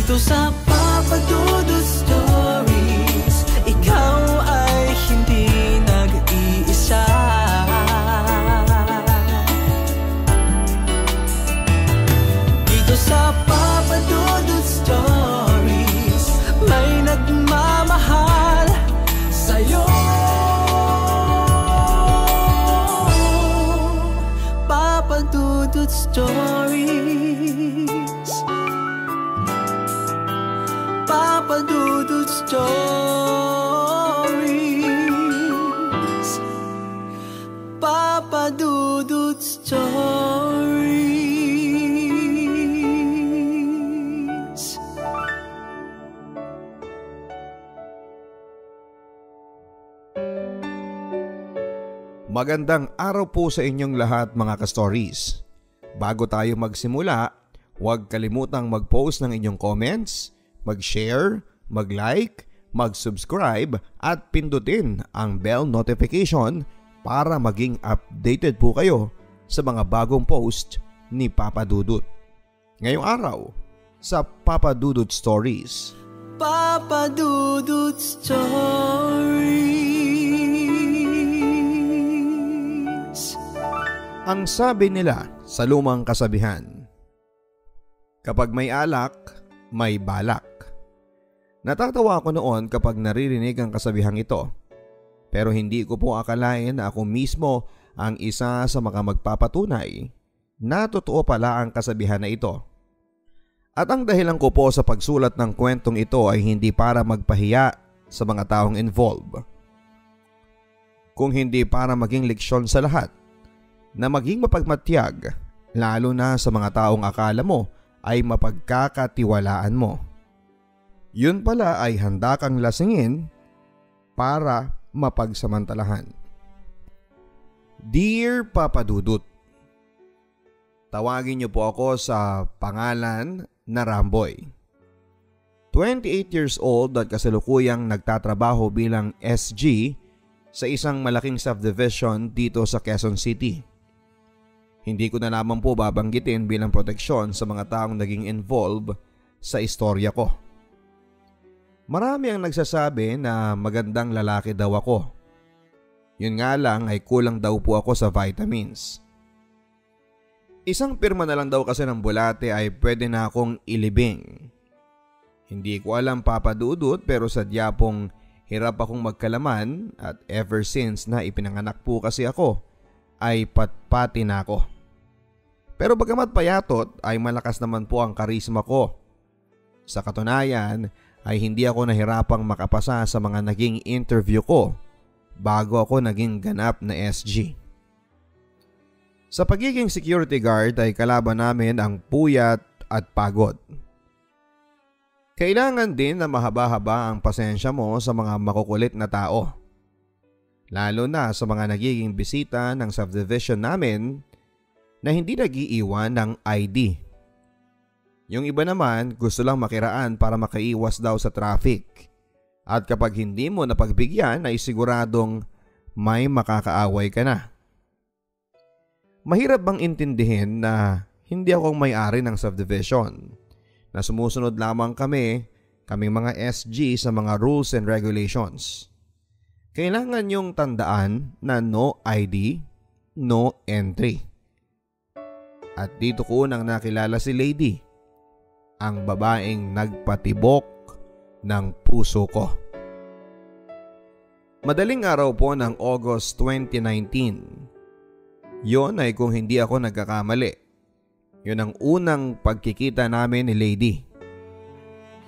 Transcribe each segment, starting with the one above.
Dito sa Papa Dudut Stories, ikaw ay hindi nag-iisa. Dito sa Papa Dudut Stories, may nagmamahal sa'yo. Papa Dudut Stories, Papa Dudut Stories, Papa Dudut Stories. Magandang araw po sa inyong lahat mga ka-stories. Bago tayo magsimula, huwag kalimutang mag-post ng inyong comments, mag-share, mag-like, mag-subscribe at pindutin ang bell notification para maging updated po kayo sa mga bagong post ni Papa Dudut. Ngayong araw, sa Papa Dudut Stories. Papa Dudut Stories. Ang sabi nila sa lumang kasabihan, kapag may alak, may balak. Natatawa ako noon kapag naririnig ang kasabihang ito. Pero hindi ko po akalain na ako mismo ang isa sa mga magpapatunay na totoo pala ang kasabihan na ito. At ang dahilan ko po sa pagsulat ng kwentong ito ay hindi para magpahiya sa mga taong involved, kung hindi para maging leksyon sa lahat na maging mapagmatyag, lalo na sa mga taong akala mo ay mapagkakatiwalaan mo. Yun pala ay handa kang lasingin para mapagsamantalahan. Dear Papa Dudut, tawagin niyo po ako sa pangalan na Ramboy. 28 years old at kasalukuyang nagtatrabaho bilang SG sa isang malaking subdivision dito sa Quezon City. Hindi ko na naman po babanggitin bilang proteksyon sa mga taong naging involved sa istorya ko. Marami ang nagsasabi na magandang lalaki daw ako. Yun nga lang ay kulang daw po ako sa vitamins. Isang pirma na lang daw kasi ng bulate ay pwede na akong ilibing. Hindi ko alam Papa Dudut pero sadya pong hirap akong magkalaman at ever since na ipinanganak po kasi ako ay patpati na ako. Pero bagamat payatot ay malakas naman po ang karisma ko. Sa katunayan ay hindi ako nahirapang makapasa sa mga naging interview ko bago ako naging ganap na SG. Sa pagiging security guard ay kalaban namin ang puyat at pagod. Kailangan din na mahaba-haba ang pasensya mo sa mga makukulit na tao. Lalo na sa mga nagiging bisita ng subdivision namin na hindi nag-iiwan ng ID. Yung iba naman gusto lang makiraan para makaiwas daw sa traffic. At kapag hindi mo napagbigyan ay siguradong may makakaaway ka na. Mahirap bang intindihin na hindi ako may-ari ng subdivision, na sumusunod lamang kaming mga SG sa mga rules and regulations. Kailangan yung tandaan na no ID, no entry. At dito ko nang nakilala si Lady, ang babaeng nagpatibok ng puso ko. Madaling araw po ng August 2019. Yon ay kung hindi ako nagkakamali. Yun ang unang pagkikita namin ni Lady.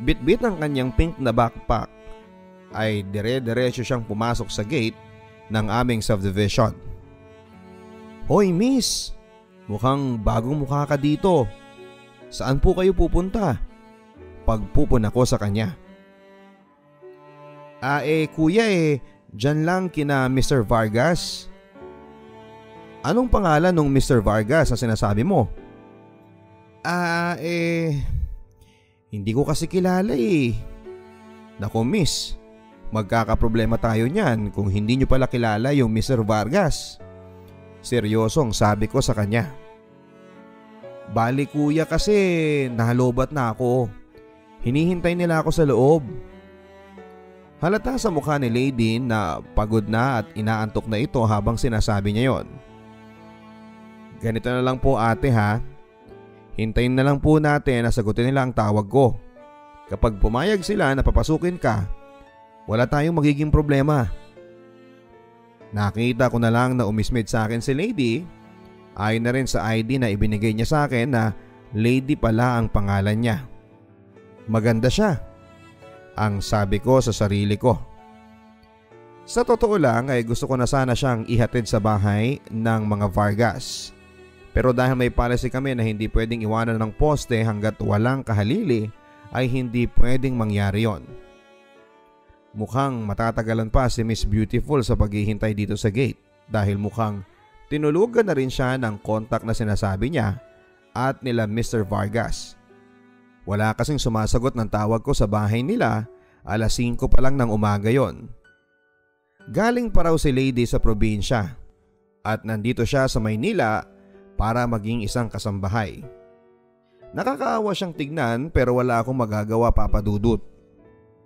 Bitbit ang kanyang pink na backpack ay dire-diretso siyang pumasok sa gate ng aming subdivision. Hoy miss, mukhang bagong mukha ka dito. Saan po kayo pupunta? Pagpupun ako sa kanya. Kuya dyan lang kina Mr. Vargas. Anong pangalan ng Mr. Vargas na sinasabi mo? Hindi ko kasi kilala eh. Naku miss, magkakaproblema tayo niyan kung hindi nyo pala kilala yung Mr. Vargas. Seryosong sabi ko sa kanya. Bali kuya kasi nahalobat na ako. Hinihintay nila ako sa loob. Halata sa mukha ni Lady na pagod na at inaantok na ito habang sinasabi niya yon. Ganito na lang po ate ha. Hintayin na lang po natin na sagutin nila ang tawag ko. Kapag pumayag sila na papasukin ka, wala tayong magiging problema. Nakita ko na lang na umismit sa akin si Lady. Ayon na rin sa ID na ibinigay niya sa akin na Lady pala ang pangalan niya. Maganda siya, ang sabi ko sa sarili ko. Sa totoo lang ay gusto ko na sana siyang ihatid sa bahay ng mga Vargas. Pero dahil may policy kami na hindi pwedeng iwanan ng poste hanggat walang kahalili, ay hindi pwedeng mangyari yon. Mukhang matatagalan pa si Miss Beautiful sa paghihintay dito sa gate dahil mukhang tinulugan na rin siya ng contact na sinasabi niya at nila Mr. Vargas. Wala kasing sumasagot ng tawag ko sa bahay nila, 5:00 pa lang ng umaga yon. Galing pa raw si Lady sa probinsya at nandito siya sa Maynila para maging isang kasambahay. Nakakaawa siyang tignan pero wala akong magagawa papadudot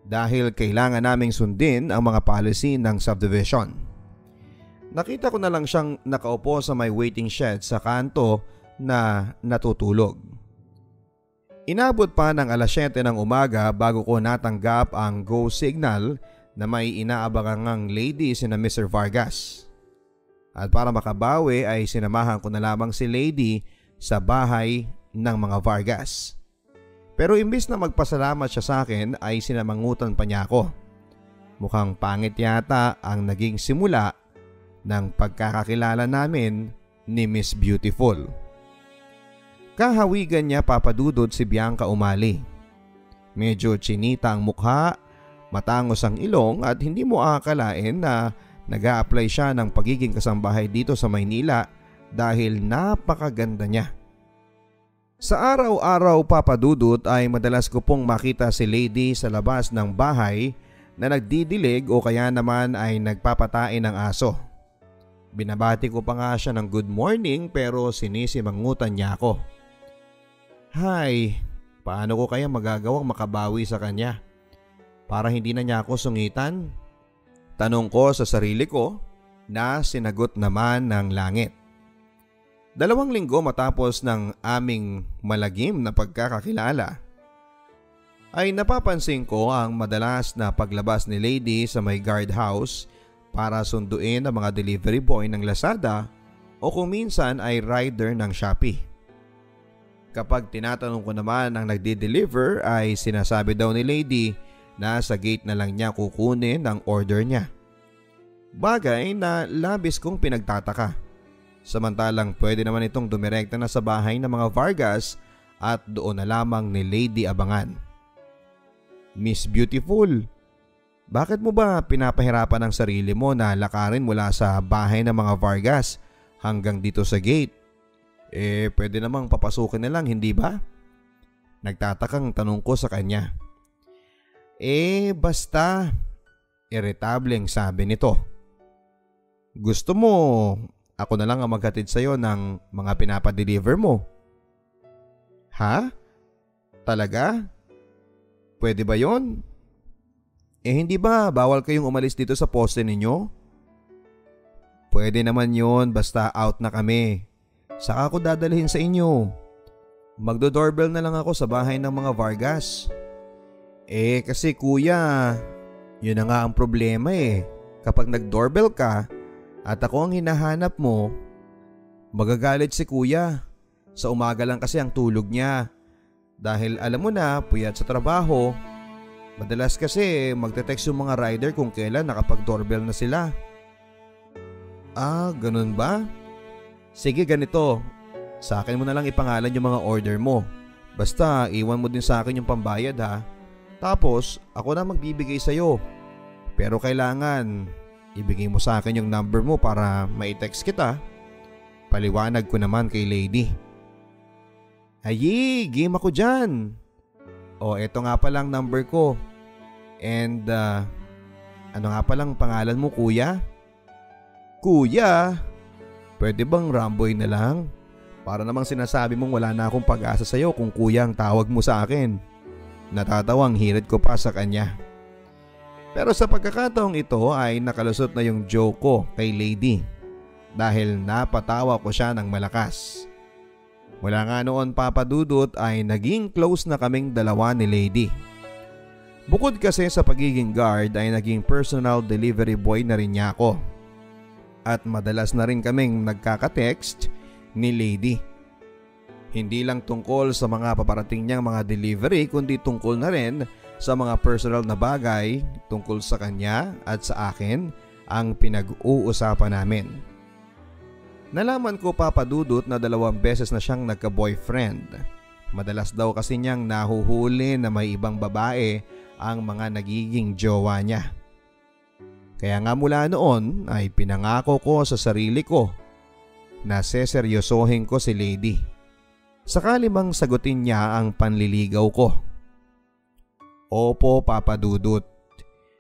dahil kailangan naming sundin ang mga policy ng subdivision. Nakita ko na lang siyang nakaupo sa may waiting shed sa kanto na natutulog. Inabot pa ng 7:00 ng umaga bago ko natanggap ang go signal na may inaabangang lady sina Mr. Vargas. At para makabawi ay sinamahan ko na lamang si Lady sa bahay ng mga Vargas. Pero imbis na magpasalamat siya sa akin ay sinamangutan pa niya ako. Mukhang pangit yata ang naging simula ng pagkakakilala namin ni Miss Beautiful. Kahawigan niya papadudod si Bianca Umali. Medyo chinita ang mukha, matangos ang ilong at hindi mo aakalain na nag-a-apply siya ng pagiging kasambahay dito sa Maynila dahil napakaganda niya. Sa araw-araw papadudot ay madalas ko pong makita si Lady sa labas ng bahay na nagdidilig o kaya naman ay nagpapatain ng aso. Binabati ko pa nga siya ng good morning pero sinisimangutan niya ako. Hay, paano ko kaya magagawang makabawi sa kanya para hindi na niya ako sungitan? Tanong ko sa sarili ko na sinagot naman ng langit. 2 linggo matapos ng aming malagim na pagkakakilala ay napapansin ko ang madalas na paglabas ni Lady sa may guardhouse para sunduin ang mga delivery boy ng Lazada o kung minsan ay rider ng Shopee. Kapag tinatanong ko naman ang nagdi-deliver ay sinasabi daw ni Lady na sa gate na lang niya kukunin ang order niya. Bagay na labis kong pinagtataka. Samantalang pwede naman itong dumirekta na sa bahay ng mga Vargas at doon na lamang ni Lady abangan. Miss Beautiful, bakit mo ba pinapahirapan ang sarili mo na lakarin mula sa bahay ng mga Vargas hanggang dito sa gate? Pwede namang papasukin na lang, hindi ba? Nagtatakang tanong ko sa kanya. Basta, irritableng sabi nito. Gusto mo, ako na lang ang maghatid sa'yo ng mga pinapadeliver mo. Ha? Talaga? Pwede ba yon? Hindi ba bawal kayong umalis dito sa poste ninyo? Pwede naman yon basta out na kami. Saka ako dadalhin sa inyo. Magdo-doorbell na lang ako sa bahay ng mga Vargas. Kasi kuya, yun na nga ang problema Kapag nag-doorbell ka at ako ang hinahanap mo, magagalit si kuya. Sa umaga lang kasi ang tulog niya. Dahil alam mo na, puyat sa trabaho. Madalas kasi magte-text yung mga rider kung kailan nakapag-doorbell na sila. Ganun ba? Sige ganito, sa akin mo na lang ipangalan yung mga order mo. Basta iwan mo din sa akin yung pambayad ha. Tapos ako na magbibigay sa'yo. Pero kailangan ibigay mo sa akin yung number mo para mai-text kita. Paliwanag ko naman kay Lady. Ayi, game ako dyan. Eto nga palang number ko. And ano nga palang pangalan mo kuya? Kuya? Pwede bang Ramboy na lang? Para namang sinasabi mong wala na akong pag-asa sa'yo kung kuya ang tawag mo sa akin. natatawang hirit ko pa sa kanya. Pero sa pagkakataong ito ay nakalusot na yung joke ko kay Lady dahil napatawa ko siya ng malakas. Mula nga noon Papa Dudut ay naging close na kaming dalawa ni Lady. Bukod kasi sa pagiging guard ay naging personal delivery boy na rin niya ako. At madalas na rin kaming nagkaka-text ni Lady. Hindi lang tungkol sa mga paparating niyang mga delivery kundi tungkol na rin sa mga personal na bagay tungkol sa kanya at sa akin ang pinag-uusapan namin. Nalaman ko Papa Dudut na 2 beses na siyang nagka-boyfriend. Madalas daw kasi niyang nahuhuli na may ibang babae ang mga nagiging jowa niya. Kaya nga mula noon ay pinangako ko sa sarili ko na seseryosohin ko si Lady. Sakali bang sagutin niya ang panliligaw ko. Opo Papa Dudut.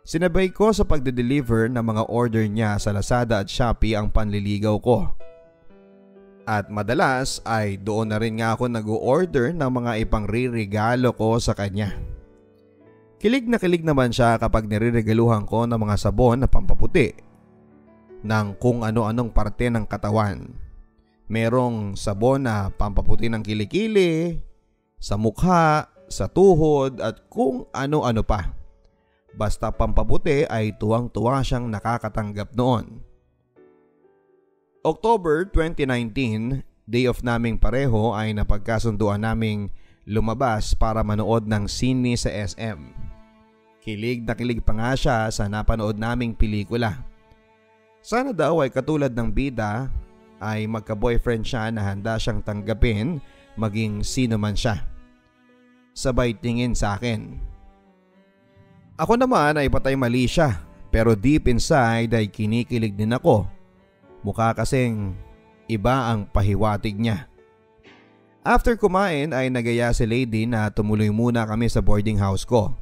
Sinabay ko sa pagde-deliver ng mga order niya sa Lazada at Shopee ang panliligaw ko. At madalas ay doon na rin nga ako nag-o-order ng mga ipangriregalo ko sa kanya. Kilig na kilig naman siya kapag nireregaluhan ko ng mga sabon na pampaputi ng kung ano-anong parte ng katawan. Merong sabon na pampaputi ng kilikili, sa mukha, sa tuhod at kung ano-ano pa. Basta pampaputi ay tuwang-tuwa siyang nakakatanggap noon. October 2019, day off naming pareho ay napagkasunduan naming lumabas para manood ng sine sa SM. Kilig na kilig pa nga siya sa napanood naming pelikula. Sana daw ay katulad ng bida ay magka-boyfriend siya na handa siyang tanggapin maging sino man siya. Sabay tingin sa akin. Ako naman ay patay mali siya pero deep inside ay kinikilig din ako. Mukha kasing iba ang pahiwatig niya. After kumain ay nagaya si Lady na tumuloy muna kami sa boarding house ko.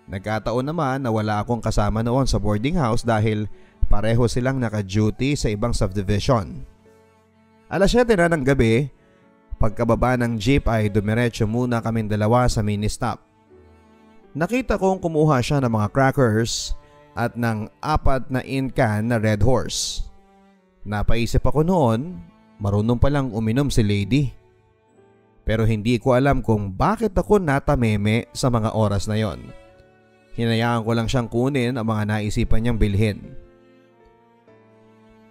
Nagkataon naman na wala akong kasama noon sa boarding house dahil pareho silang naka-duty sa ibang subdivision. 7:00 na ng gabi, pagkababa ng jeep ay dumiretso muna kaming dalawa sa mini stop. Nakita kong kumuha siya ng mga crackers at ng 4 na in-can na Red Horse. Napaisip ako noon, marunong palang uminom si Lady. Pero hindi ko alam kung bakit ako natameme sa mga oras na yon. Hinayaan ko lang siyang kunin ang mga naisipan niyang bilhin.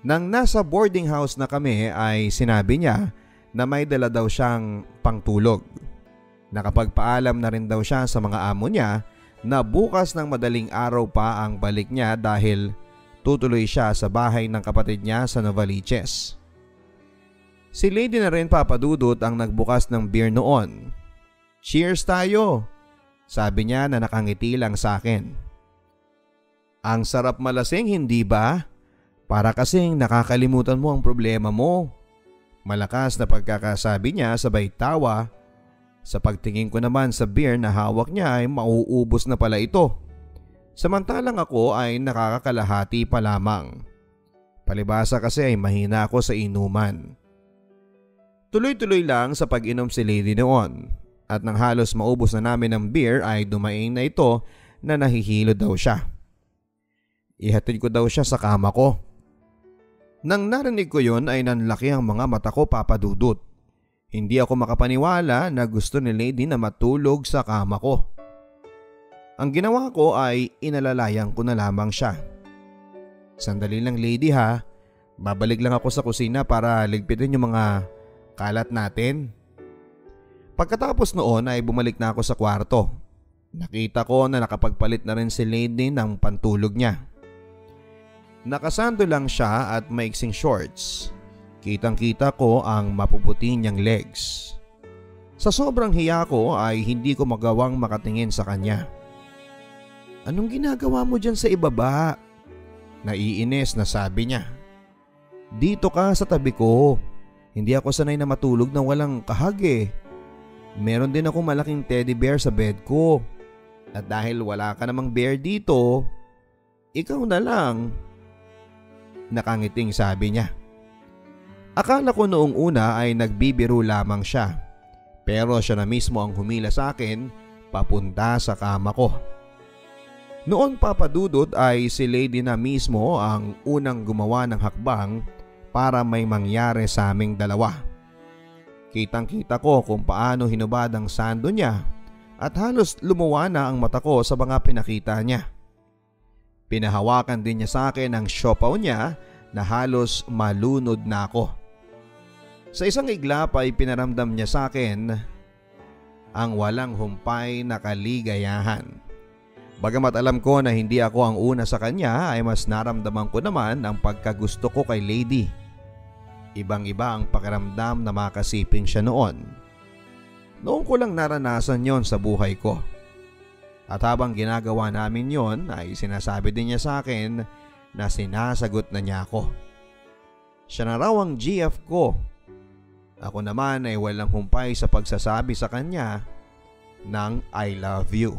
Nang nasa boarding house na kami ay sinabi niya na may dala daw siyang pangtulog. Nakapagpaalam na rin daw siya sa mga amo niya na bukas ng madaling araw pa ang balik niya dahil tutuloy siya sa bahay ng kapatid niya sa Novaliches. Si Lady na rin Papa Dudut ang nagbukas ng beer noon. Cheers tayo, sabi niya na nakangiti lang sa akin. Ang sarap malasing hindi ba? Para kasing nakakalimutan mo ang problema mo. Malakas na pagkakasabi niya sabay tawa. Sa pagtingin ko naman sa beer na hawak niya ay mauubos na pala ito. Samantalang ako ay nakakakalahati pa lamang. Palibhasa kasi ay mahina ako sa inuman. Tuloy-tuloy lang sa pag-inom si Lady noon at nang halos maubos na namin ng beer ay dumaing na ito na nahihilo daw siya. Ihatid ko daw siya sa kama ko. Nang narinig ko yon ay nanlaki ang mga mata ko Papa Dudut. Hindi ako makapaniwala na gusto ni Lady na matulog sa kama ko. Ang ginawa ko ay inalalayan ko na lamang siya. Sandali lang Lady ha, babalik lang ako sa kusina para ligpitin yung mga kalat natin. Pagkatapos noon ay bumalik na ako sa kwarto. Nakita ko na nakapagpalit na rin si Lady ng pantulog niya. Nakasando lang siya at maiksing shorts. Kitang-kita ko ang mapuputi niyang legs. Sa sobrang hiya ko ay hindi ko magawang makatingin sa kanya. Anong ginagawa mo dyan sa ibaba? Naiinis na sabi niya. Dito ka sa tabi ko. Hindi ako sanay na matulog nang walang kahag eh. Meron din ako malaking teddy bear sa bed ko. At dahil wala ka namang bear dito, ikaw na lang. Nakangiting sabi niya. Akala ko noong una ay nagbibiro lamang siya. Pero siya na mismo ang humila sa akin papunta sa kama ko. Noon Papa Dudut ay si Lady na mismo ang unang gumawa ng hakbang para may mangyari sa aming dalawa. Kitang-kita ko kung paano hinubad ang sando niya at halos lumuwa na ang mata ko sa mga pinakita niya. Pinahawakan din niya sa akin ang siopaw niya na halos malunod na ako. Sa isang iglap ay pinaramdam niya sa akin ang walang humpay na kaligayahan. Bagamat alam ko na hindi ako ang una sa kanya ay mas naramdaman ko naman ang pagkagusto ko kay Lady. Ibang-iba ang pakiramdam na makasiping siya noon. Noon ko lang naranasan yon sa buhay ko. At habang ginagawa namin yon ay sinasabi din niya sa akin na sinasagot na niya ako. Siya na raw ang GF ko. Ako naman ay walang humpay sa pagsasabi sa kanya ng I love you.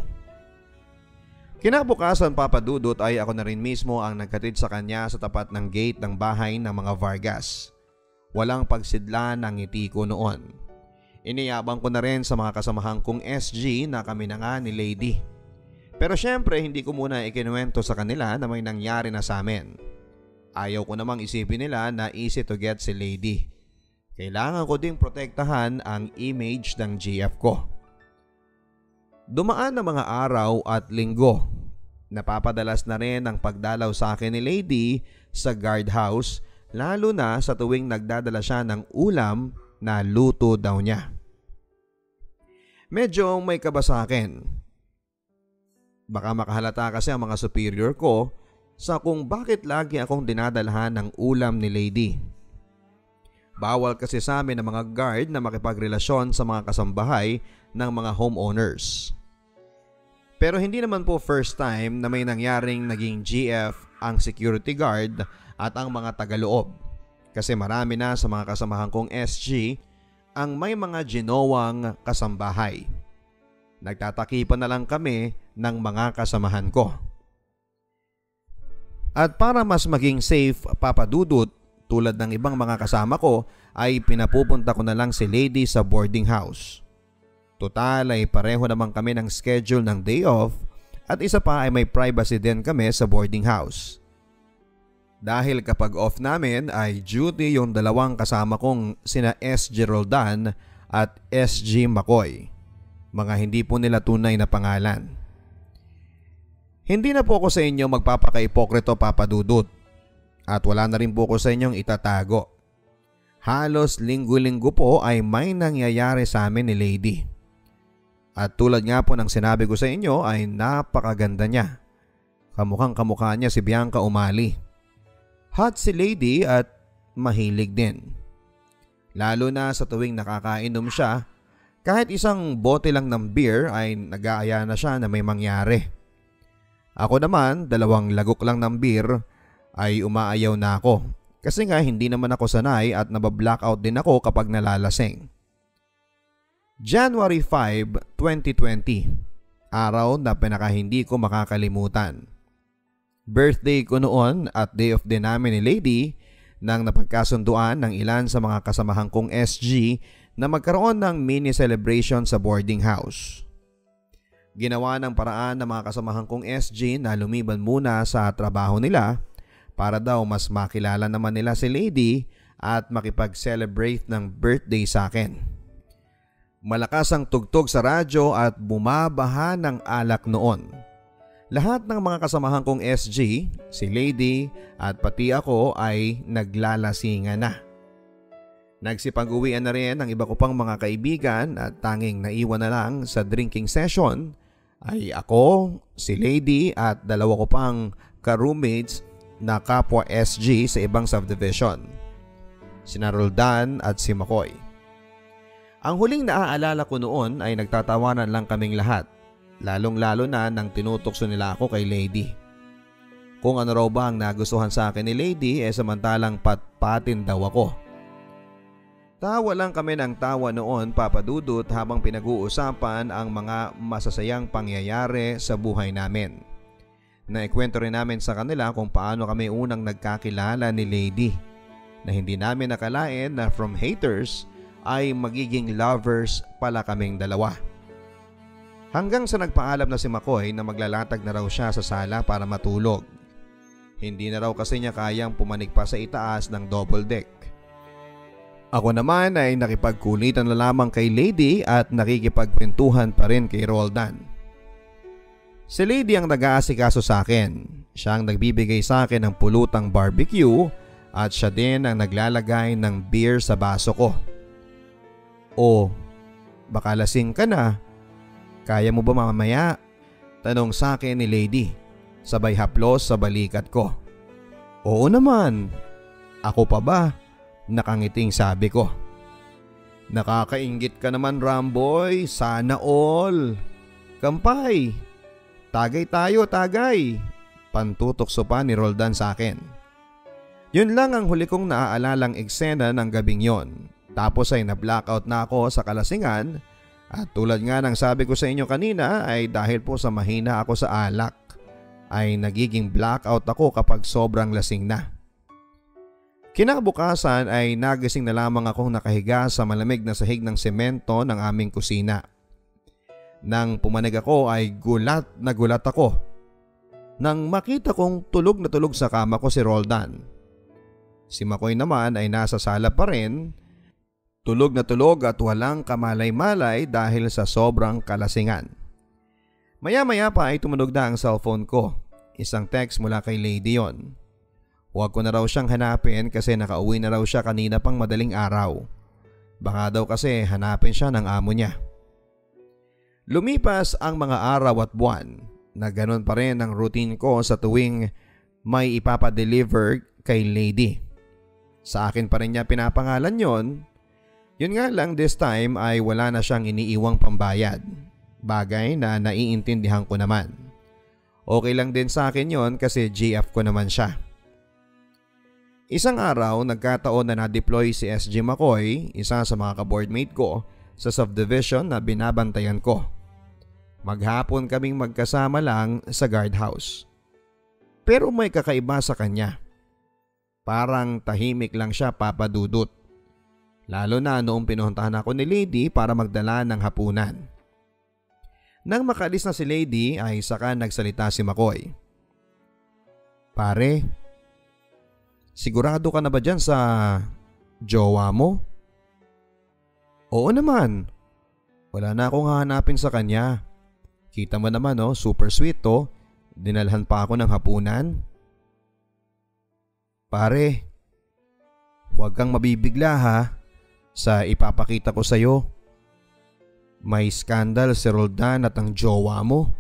Kinabukasan Papa Dudut ay ako na rin mismo ang nagkatid sa kanya sa tapat ng gate ng bahay ng mga Vargas. Walang pagsidla ng ngiti ko noon. Iniyabang ko na rin sa mga kasamahan kong SG na kami na nga ni Lady. Pero syempre hindi ko muna ikinuwento sa kanila na may nangyari na sa amin. Ayaw ko namang isipin nila na easy to get si Lady. Kailangan ko ding protektahan ang image ng GF ko. Dumaan na mga araw at linggo. Napapadalas na rin ang pagdalaw sa akin ni Lady sa guardhouse, lalo na sa tuwing nagdadala siya ng ulam na luto daw niya. Medyo may kaba sa akin. Baka makahalata kasi ang mga superior ko sa kung bakit lagi akong dinadalhan ng ulam ni Lady. Bawal kasi sa amin ng mga guard na makipagrelasyon sa mga kasambahay ng mga homeowners. Pero hindi naman po first time na may nangyaring naging GF ang security guard at ang mga tagaloob. Kasi marami na sa mga kasamahan kong SG ang may mga ginowang kasambahay. Nagtatakipan na lang kami ng mga kasamahan ko. At para mas maging safe Papa Dudut, tulad ng ibang mga kasama ko ay pinapupunta ko na lang si Lady sa boarding house. Total ay pareho naman kami ng schedule ng day off at isa pa ay may privacy din kami sa boarding house. Dahil kapag off namin ay duty yung dalawang kasama kong sina SG Roldan at SG Makoy. Mga hindi po nila tunay na pangalan. Hindi na po ako sa inyo magpapaka-ipokrito Papa Dudut. At wala na rin po ko sa inyong itatago. Halos linggo-linggo po ay may nangyayari sa amin ni Lady. At tulad nga po ng sinabi ko sa inyo ay napakaganda niya. Kamukhang kamukha niya si Bianca Umali. Hot si Lady at mahilig din. Lalo na sa tuwing nakakainom siya, kahit isang bote lang ng beer ay nag-aaya na siya na may mangyari. Ako naman, 2 lagok lang ng beer ay umaayaw na ako kasi nga hindi naman ako sanay at nabablackout din ako kapag nalalasing. January 5, 2020, araw na pinaka-hindi ko makakalimutan. Birthday ko noon at day off din namin ni Lady nang napagkasunduan ng ilan sa mga kasamahan kong SG na magkaroon ng mini celebration sa boarding house. Ginawa ng paraan ng mga kasamahan kong SG na lumiban muna sa trabaho nila para daw mas makilala naman nila si Lady at makipag-celebrate ng birthday sa akin. Malakas ang tugtog sa radyo at bumabaha ng alak noon. Lahat ng mga kasamahan kong SG, si Lady at pati ako ay naglalasingan na. Nagsipag-uwian na rin ang iba ko pang mga kaibigan at tanging naiwan na lang sa drinking session ay ako, si Lady at 2 ko pang ka-roommates na kapwa SG sa ibang subdivision, sina Roldan at si Makoy. Ang huling naaalala ko noon ay nagtatawanan lang kaming lahat, lalong-lalo na nang tinutokso nila ako kay Lady. Kung ano raw ba ang nagustuhan sa akin ni Lady samantalang patpatin daw ako. Tawa lang kami ng tawa noon Papa Dudut habang pinag-uusapan ang mga masasayang pangyayari sa buhay namin. Naikwento rin namin sa kanila kung paano kami unang nagkakilala ni Lady, na hindi namin nakalain na from haters ay magiging lovers pala kaming dalawa. Hanggang sa nagpaalam na si McCoy na maglalatag na raw siya sa sala para matulog. Hindi na raw kasi niya kayang pumanik pa sa itaas ng double deck. Ako naman ay nakipagkulitan na lamang kay Lady at nakikipagkwentuhan pa rin kay Roldan. Si Lady ang nag-aasikaso sa akin. Siya ang nagbibigay sa akin ng pulutang barbecue at siya din ang naglalagay ng beer sa baso ko. "O, baka lasing ka na. Kaya mo ba mamaya?" Tanong sa akin ni Lady, sabay haplos sa balikat ko. "Oo naman. Ako pa ba?" Nakangiting sabi ko. "Nakakainggit ka naman, Ramboy. Sana all. Kampay. Tagay tayo, tagay." Pantutokso pa ni Roldan sa akin. Yun lang ang huli kong naaalalang eksena ng gabing yon. Tapos ay na-blackout na ako sa kalasingan. At tulad nga ng sabi ko sa inyo kanina ay dahil po sa mahina ako sa alak ay nagiging blackout ako kapag sobrang lasing na. Kinabukasan ay nagising na lamang akong nakahiga sa malamig na sahig ng semento ng aming kusina. Nang pumanig ako ay gulat na gulat ako nang makita kong tulog na tulog sa kama ko si Roldan. Si McCoy naman ay nasa sala pa rin. Tulog na tulog at walang kamalay-malay dahil sa sobrang kalasingan. Maya-maya pa ay tumunog na ang cellphone ko. Isang text mula kay Lady yon. Huwag ko na raw siyang hanapin kasi nakauwi na raw siya kanina pang madaling araw. Baka daw kasi hanapin siya ng amo niya. Lumipas ang mga araw at buwan na ganun pa rin ang routine ko sa tuwing may ipapadeliver kay Lady. Sa akin pa rin niya pinapangalan yon. Yun nga lang this time ay wala na siyang iniiwang pambayad. Bagay na naiintindihan ko naman. Okay lang din sa akin yon kasi GF ko naman siya. Isang araw nagkataon na na-deploy si SG McCoy, isa sa mga ka-boardmate ko sa subdivision na binabantayan ko. Maghapon kaming magkasama lang sa guardhouse. Pero may kakaiba sa kanya. Parang tahimik lang siya, Papa Dudut. Lalo na noong pinuntahan ako ni Lady para magdala ng hapunan. Nang makalis na si Lady ay saka nagsalita si McCoy. "Pare, sigurado ka na ba dyan sa jowa mo?" "Oo naman. Wala na akong hahanapin sa kanya. Kita mo naman super sweet to. Dinalhan pa ako ng hapunan." "Pare, huwag kang mabibigla ha. Sa ipapakita ko sa'yo. May skandal si Roldan at ang jowa mo."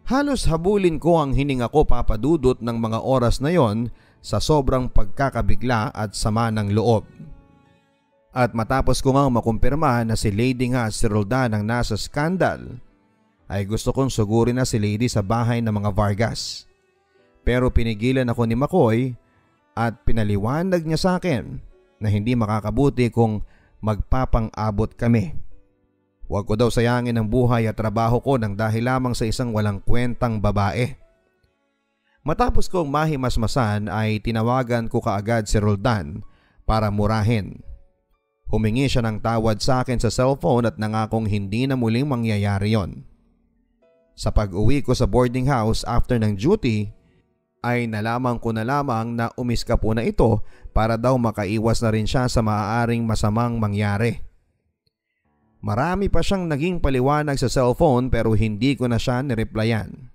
Halos habulin ko ang hininga ko, Papa Dudut, ng mga oras na yon sa sobrang pagkakabigla at sama ng loob. At matapos ko ngang makumpirma na si Lady nga at si Roldan ang nasa skandal, ay gusto kong sugurin na si Lady sa bahay ng mga Vargas. Pero pinigilan ako ni McCoy at pinaliwanag niya sa akin na hindi makakabuti kung magpapang-abot kami. Huwag ko daw sayangin ang buhay at trabaho ko nang dahil lamang sa isang walang kwentang babae. Matapos kong mahimasmasan ay tinawagan ko kaagad si Roldan para murahin. Humingi siya ng tawad sa akin sa cellphone at nangakong hindi na muling mangyayari yon. Sa pag-uwi ko sa boarding house after ng duty, ay nalaman ko na lamang na umiska po na ito para daw makaiwas na rin siya sa maaaring masamang mangyari. Marami pa siyang naging paliwanag sa cellphone pero hindi ko na siya nireplyan.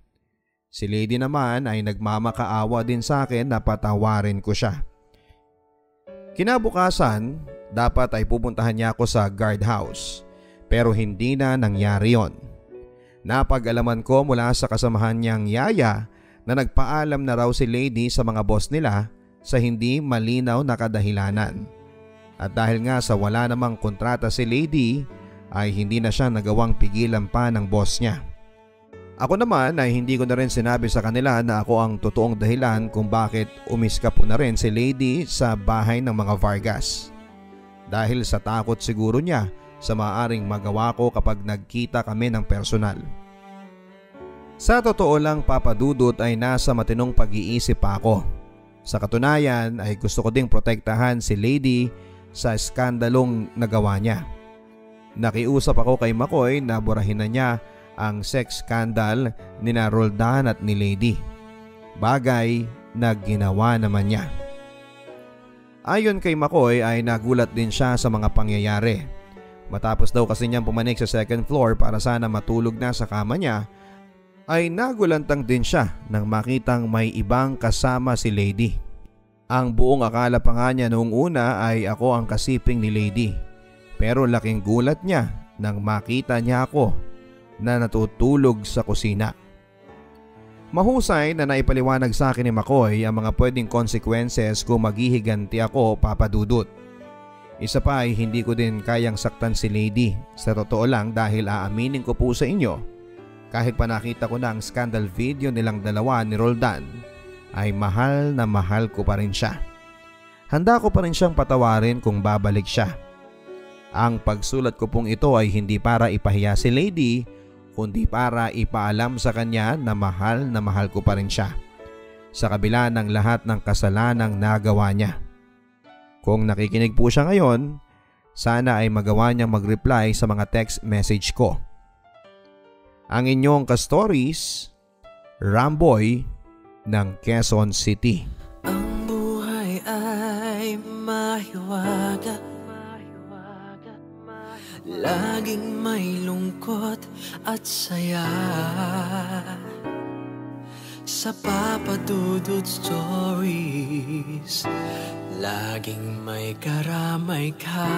Si Lady naman ay nagmamakaawa din sa akin na patawarin ko siya. Kinabukasan, dapat ay pupuntahan niya ako sa guardhouse pero hindi na nangyari yon. Napag-alaman ko mula sa kasamahan niyang yaya na nagpaalam na raw si Lady sa mga boss nila sa hindi malinaw na kadahilanan. At dahil nga sa wala namang kontrata si Lady ay hindi na siya nagawang pigilan pa ng boss niya. Ako naman ay hindi ko na rin sinabi sa kanila na ako ang totoong dahilan kung bakit umiska po na rin si Lady sa bahay ng mga Vargas. Dahil sa takot siguro niya sa maaaring magawa ko kapag nagkita kami ng personal. Sa totoo lang, Papa Dudut, ay nasa matinong pag-iisip pa ako. Sa katunayan ay gusto ko ding protektahan si Lady sa skandalong nagawa niya. Nakiusap ako kay Makoy na burahin na niya ang sex scandal ni na Roldan at ni Lady. Bagay na ginawa naman niya. Ayon kay Makoy ay nagulat din siya sa mga pangyayari. Matapos daw kasi niyang pumanik sa second floor para sana matulog na sa kama niya, ay nagulantang din siya nang makitang may ibang kasama si Lady. Ang buong akala pa nga niya noong una ay ako ang kasiping ni Lady. Pero laking gulat niya nang makita niya ako na natutulog sa kusina. Mahusay na naipaliwanag sa akin ni Makoy ang mga pwedeng consequences kung maghihiganti ako, Papa Dudut. Isa pa ay hindi ko din kayang saktan si Lady. Sa totoo lang dahil aaminin ko po sa inyo, kahit pa nakita ko na ang scandal video nilang dalawa ni Roldan, ay mahal na mahal ko pa rin siya. Handa ko pa rin siyang patawarin kung babalik siya. Ang pagsulat ko pong ito ay hindi para ipahiya si Lady, kundi para ipaalam sa kanya na mahal ko pa rin siya, sa kabila ng lahat ng kasalanang nagawa niya. Kung nakikinig po siya ngayon, sana ay magawa niyang mag-reply sa mga text message ko. Ang inyong ka-stories, Ramboy ng Quezon City. Ang buhay ay mahiwaga, laging may lungkot at saya. Sa Papa Dudut Stories, laging may karamay ka.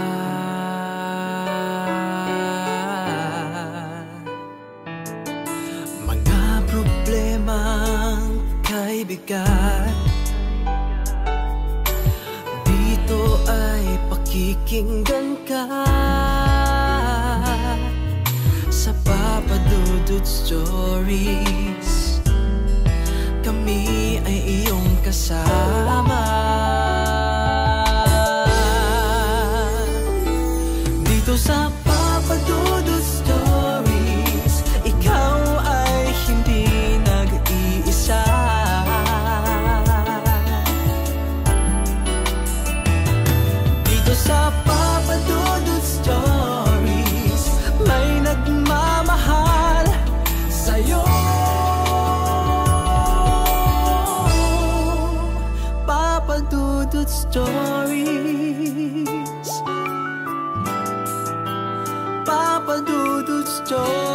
Mga problemang kay bigat, dito ay pakikinggan ka. Sa Papa Dudut Stories, kami ay iyong kasama. Dito sa Papa Dudut Stories, ikaw ay hindi nag-iisa. Dito sa Papa Dudut Stories, may nagmamahal sa'yo. Papa Dudut Stories, Papa Dudut Stories.